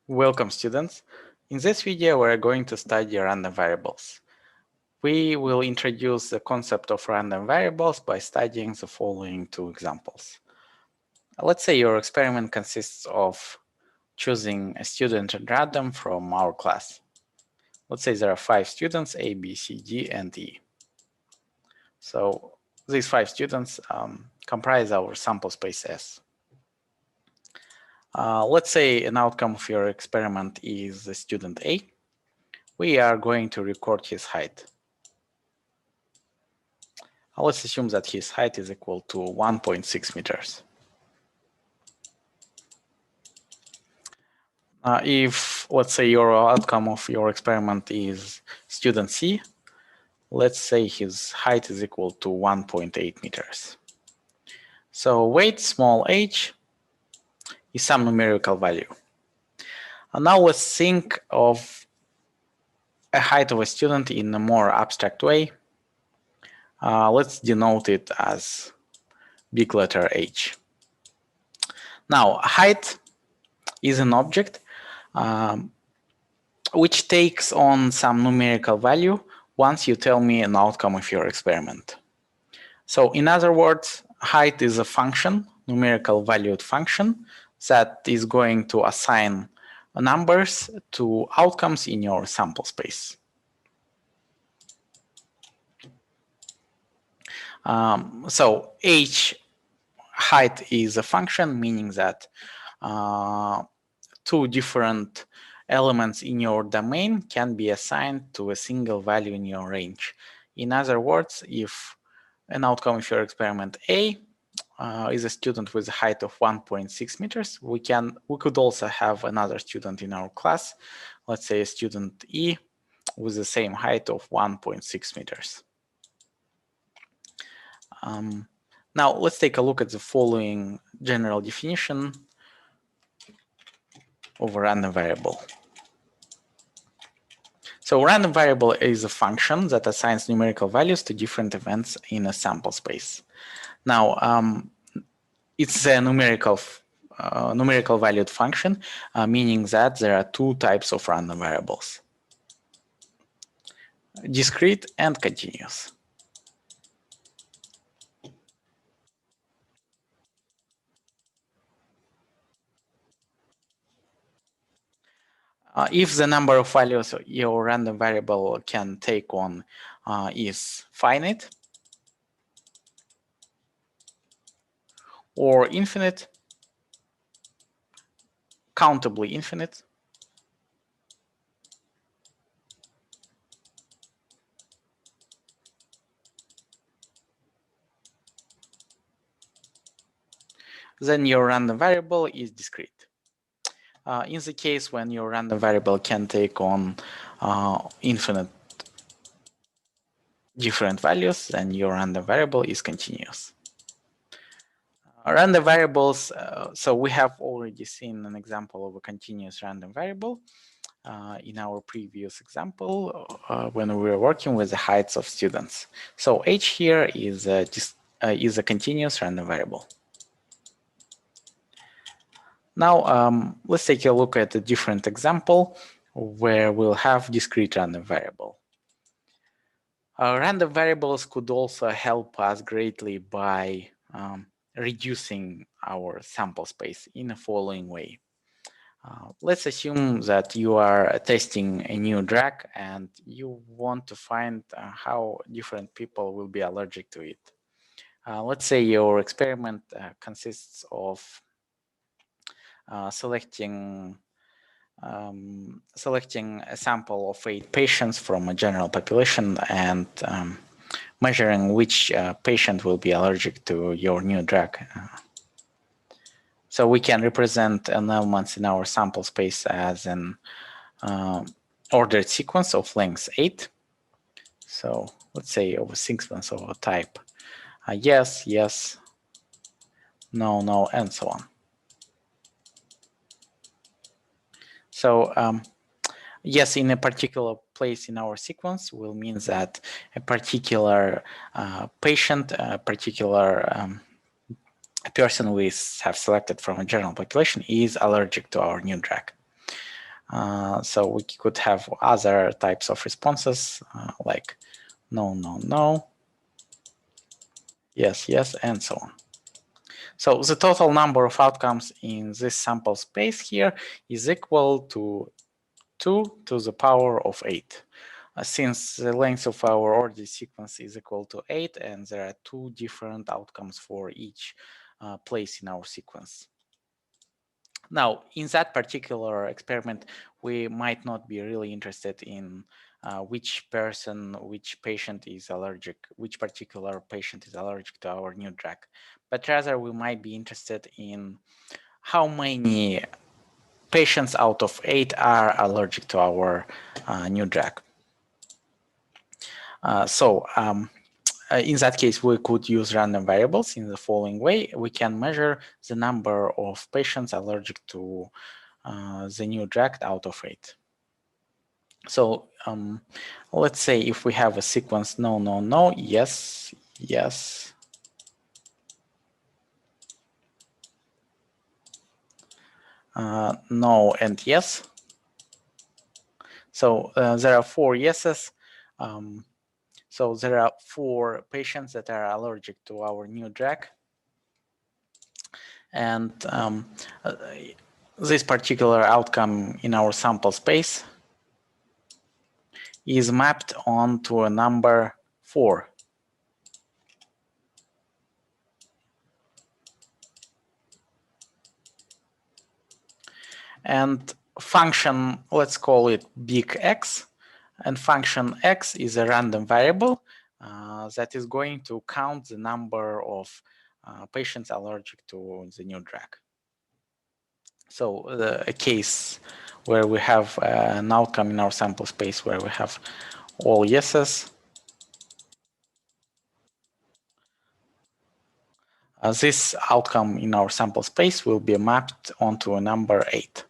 Welcome, students. In this video, we're going to study random variables. We will introduce the concept of random variables by studying the following two examples. Let's say your experiment consists of choosing a student at random from our class. Let's say there are 5 students, A, B, C, D, and E. So these 5 students comprise our sample space S. Let's say an outcome of your experiment is the student A. We are going to record his height. Let's assume that his height is equal to 1.6 meters. If, let's say, your outcome of your experiment is student C, let's say his height is equal to 1.8 meters. So weight, small h, is some numerical value. And now let's think of a height of a student in a more abstract way. Let's denote it as big letter H. Now, height is an object which takes on some numerical value once you tell me an outcome of your experiment. So in other words, height is a function, numerical valued function, that is going to assign numbers to outcomes in your sample space. So h height is a function, meaning that two different elements in your domain can be assigned to a single value in your range. In other words, if an outcome of your experiment A is a student with a height of 1.6 meters, we could also have another student in our class, let's say a student E with the same height of 1.6 meters. Now let's take a look at the following general definition of a random variable. So random variable is a function that assigns numerical values to different events in a sample space. Now, it's a numerical valued function, meaning that there are two types of random variables: discrete and continuous. If the number of values your random variable can take on is finite or infinite, countably infinite, then your random variable is discrete. In the case when your random variable can take on infinite different values, then your random variable is continuous. Random variables, so we have already seen an example of a continuous random variable in our previous example when we were working with the heights of students. So h here is a continuous random variable. Now let's take a look at a different example where we'll have discrete random variable. Random variables could also help us greatly by reducing our sample space in the following way. Let's assume that you are testing a new drug and you want to find how different people will be allergic to it. Let's say your experiment consists of selecting a sample of 8 patients from a general population and measuring which patient will be allergic to your new drug. So we can represent an element in our sample space as an ordered sequence of length 8. So let's say of a sequence of a type yes, yes, no, no, and so on. So yes, in a particular place in our sequence will mean that a particular patient, a particular person we have selected from a general population is allergic to our new drug. So we could have other types of responses like no, no, no, yes, yes, and so on. So the total number of outcomes in this sample space here is equal to 2 to the power of 8. Since the length of our ordered sequence is equal to 8 and there are 2 different outcomes for each place in our sequence. Now, in that particular experiment, we might not be really interested in which patient is allergic, which particular patient is allergic to our new drug, but rather we might be interested in how many patients out of 8 are allergic to our new drug. In that case, we could use random variables in the following way. We can measure the number of patients allergic to the new drug out of 8. So let's say if we have a sequence no, no, no, yes, yes, no, and yes. So there are 4 yeses. So there are 4 patients that are allergic to our new drug. And this particular outcome in our sample space is mapped onto a number 4. And function, let's call it big X, and function X is a random variable that is going to count the number of patients allergic to the new drug. So a case where we have an outcome in our sample space where we have all yeses. This outcome in our sample space will be mapped onto a number 8.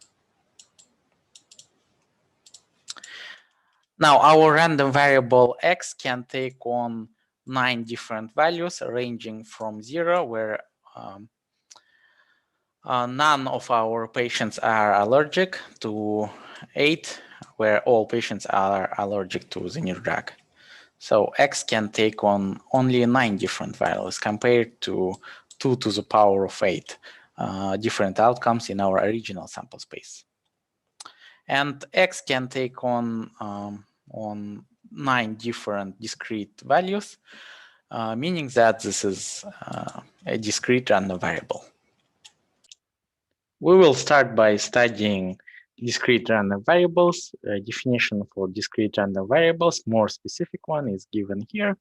Now, our random variable X can take on 9 different values ranging from 0, where none of our patients are allergic, to 8, where all patients are allergic to the new drug. So X can take on only 9 different values compared to 2 to the power of 8 different outcomes in our original sample space. And X can take on 9 different discrete values, meaning that this is a discrete random variable. We will start by studying discrete random variables. Definition for discrete random variables, more specific one is given here.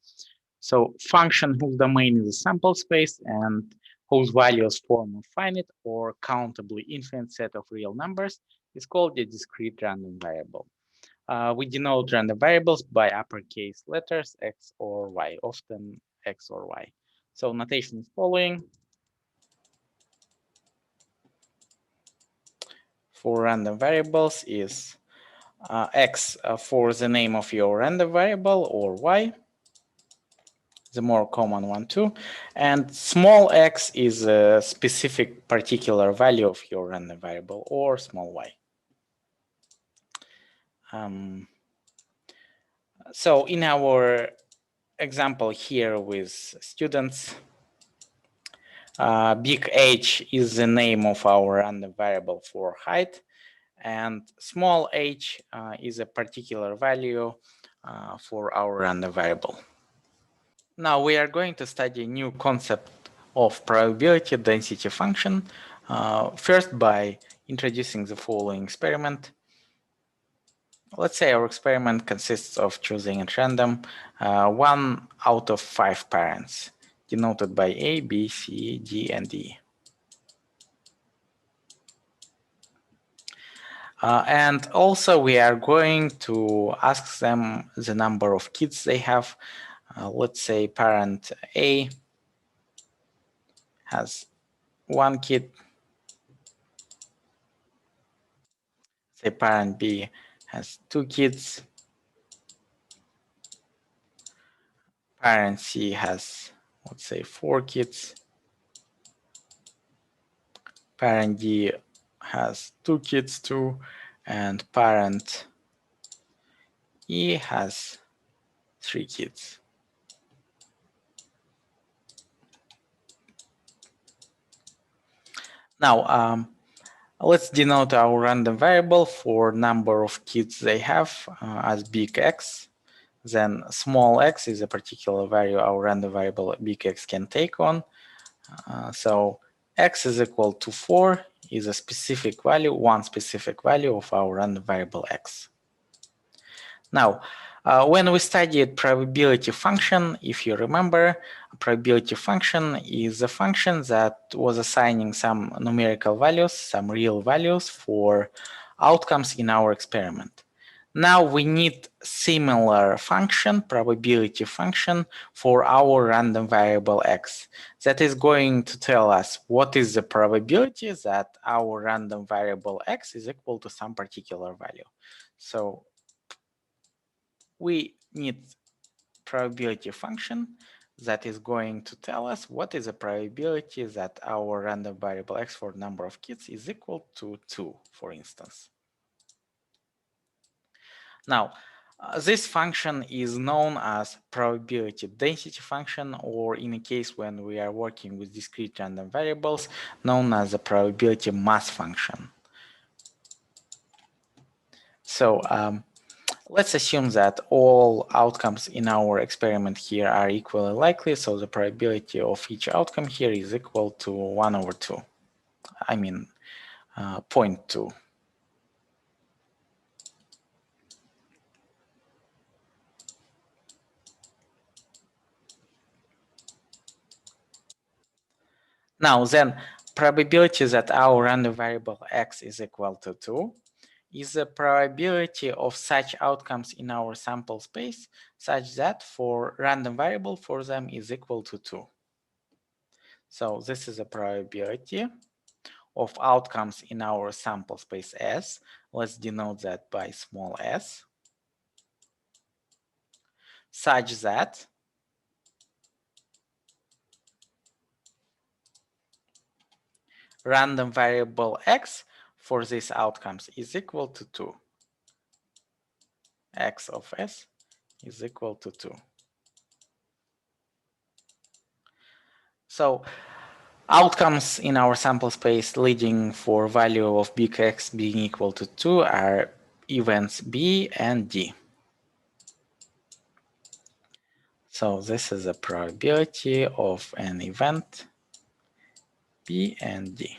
So function whose domain is a sample space and whose values form a finite or countably infinite set of real numbers is called a discrete random variable. We denote random variables by uppercase letters X or Y, often X or Y. So notation is following. For random variables is X for the name of your random variable, or Y, the more common one too. And small x is a specific particular value of your random variable, or small y. So in our example here with students, big H is the name of our random variable for height, and small h is a particular value for our random variable. Now we are going to study a new concept of probability density function, first by introducing the following experiment. Let's say our experiment consists of choosing at random 1 out of 5 parents, denoted by A, B, C, D, and E. And also we are going to ask them the number of kids they have. Let's say parent A has 1 kid. Say parent B has 2 kids. Parent C has, let's say, 4 kids. Parent D has 2 kids too. and parent E has 3 kids. Now, let's denote our random variable for number of kids they have as big X. Then small x is a particular value our random variable big X can take on. So x is equal to 4 is a specific value, one specific value of our random variable x. Now, when we studied probability function, if you remember, a probability function is a function that was assigning some numerical values, some real values for outcomes in our experiment. Now we need similar function, probability function, for our random variable x. That is going to tell us what is the probability that our random variable x is equal to some particular value. So we need probability function that is going to tell us what is the probability that our random variable x for number of kids is equal to 2, for instance. Now, this function is known as probability density function, or in a case when we are working with discrete random variables, known as the probability mass function. So let's assume that all outcomes in our experiment here are equally likely, so the probability of each outcome here is equal to 1/2. I mean 0.2. Now then, probability that our random variable x is equal to 2 is the probability of such outcomes in our sample space such that for random variable for them is equal to 2. So this is a probability of outcomes in our sample space S. Let's denote that by small s, such that random variable x for these outcomes is equal to 2. X of S is equal to 2. So outcomes in our sample space leading for value of big X being equal to 2 are events B and D. So this is a probability of an event B and D.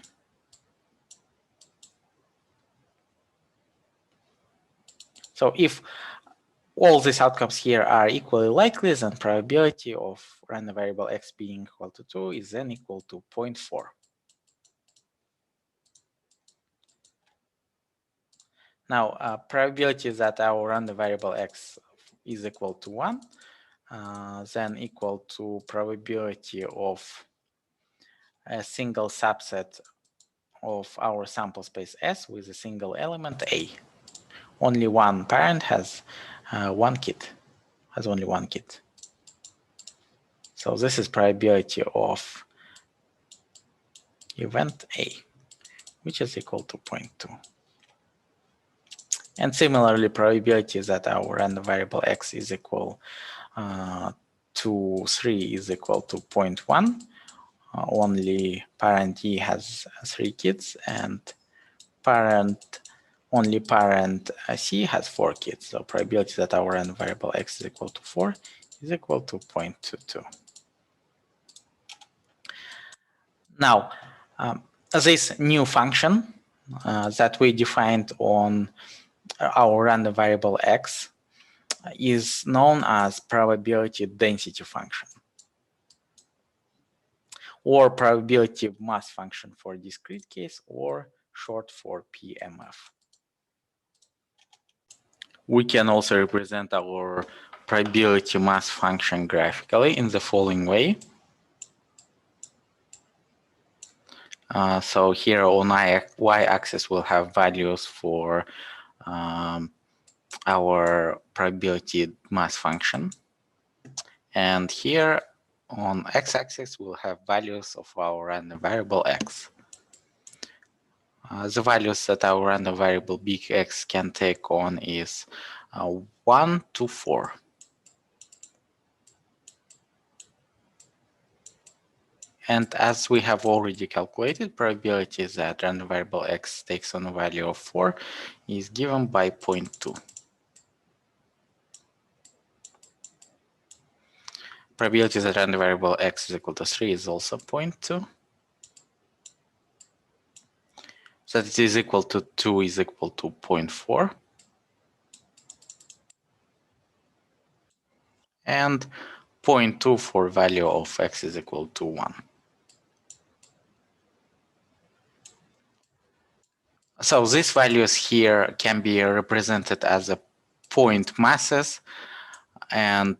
So if all these outcomes here are equally likely, then probability of random variable x being equal to 2 is then equal to 0.4. Now, probability that our random variable x is equal to 1, then equal to probability of a single subset of our sample space S with a single element A. Only one parent has one kid, has only one kid. So this is probability of event A, which is equal to 0.2. And similarly, probability that our random variable x is equal to 3 is equal to 0.1. Only parent E has 3 kids, and only parent C has 4 kids. So probability that our random variable x is equal to 4 is equal to 0.22. Now, this new function that we defined on our random variable x is known as probability density function, or probability mass function for discrete case, or short for PMF. We can also represent our probability mass function graphically in the following way. So here on y-axis we'll have values for our probability mass function, and here on x-axis we'll have values of our random variable x. The values that our random variable big X can take on is 1 to 4. And as we have already calculated, probability that random variable X takes on a value of 4 is given by 0.2. Probability that random variable X is equal to 3 is also 0.2. So it is equal to 2 is equal to 0.4. And 0.2 for value of X is equal to 1. So these values here can be represented as a point masses, and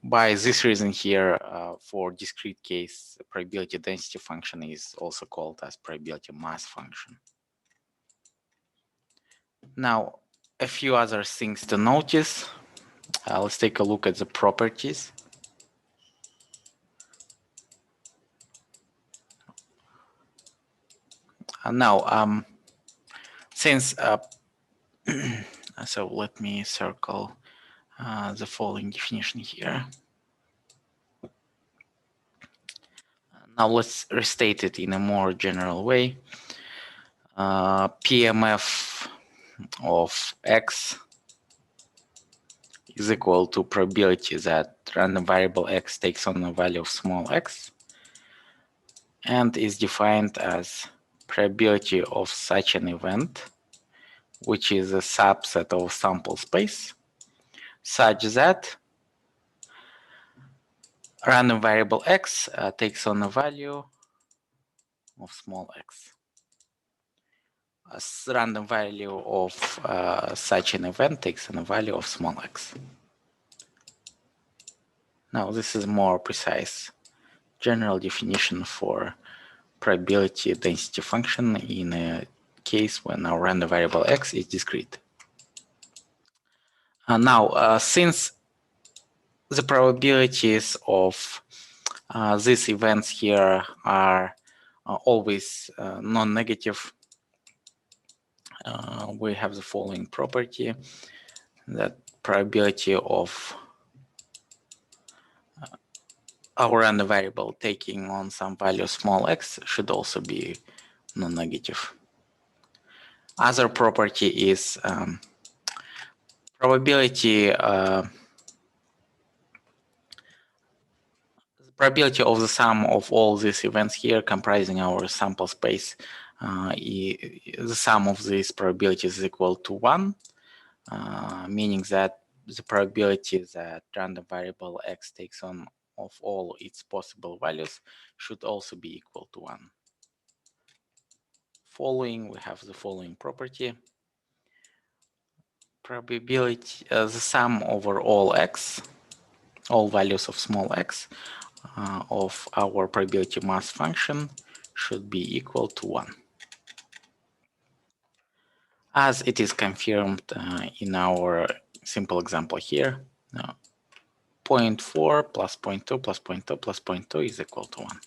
by this reason here, for discrete case, the probability density function is also called as probability mass function. Now, a few other things to notice. Let's take a look at the properties. Now, since so let me circle the following definition here. Now let's restate it in a more general way. PMF of X is equal to probability that random variable X takes on a value of small x, and is defined as probability of such an event, which is a subset of sample space, such that random variable X takes on a value of small x. A random value of such an event takes on a value of small x. Now this is more precise general definition for probability density function in a case when our random variable X is discrete. Now, since the probabilities of these events here are always non-negative, we have the following property, that probability of our random variable taking on some value small x should also be non-negative. Other property is probability probability of the sum of all these events here comprising our sample space. The sum of these probabilities is equal to 1, meaning that the probability that random variable X takes on of all its possible values should also be equal to 1. Following, we have the following property. Probability, the sum over all x, all values of small x, of our probability mass function should be equal to 1. As it is confirmed in our simple example here, 0.4 plus 0.2 plus 0.2 plus 0.2 is equal to 1.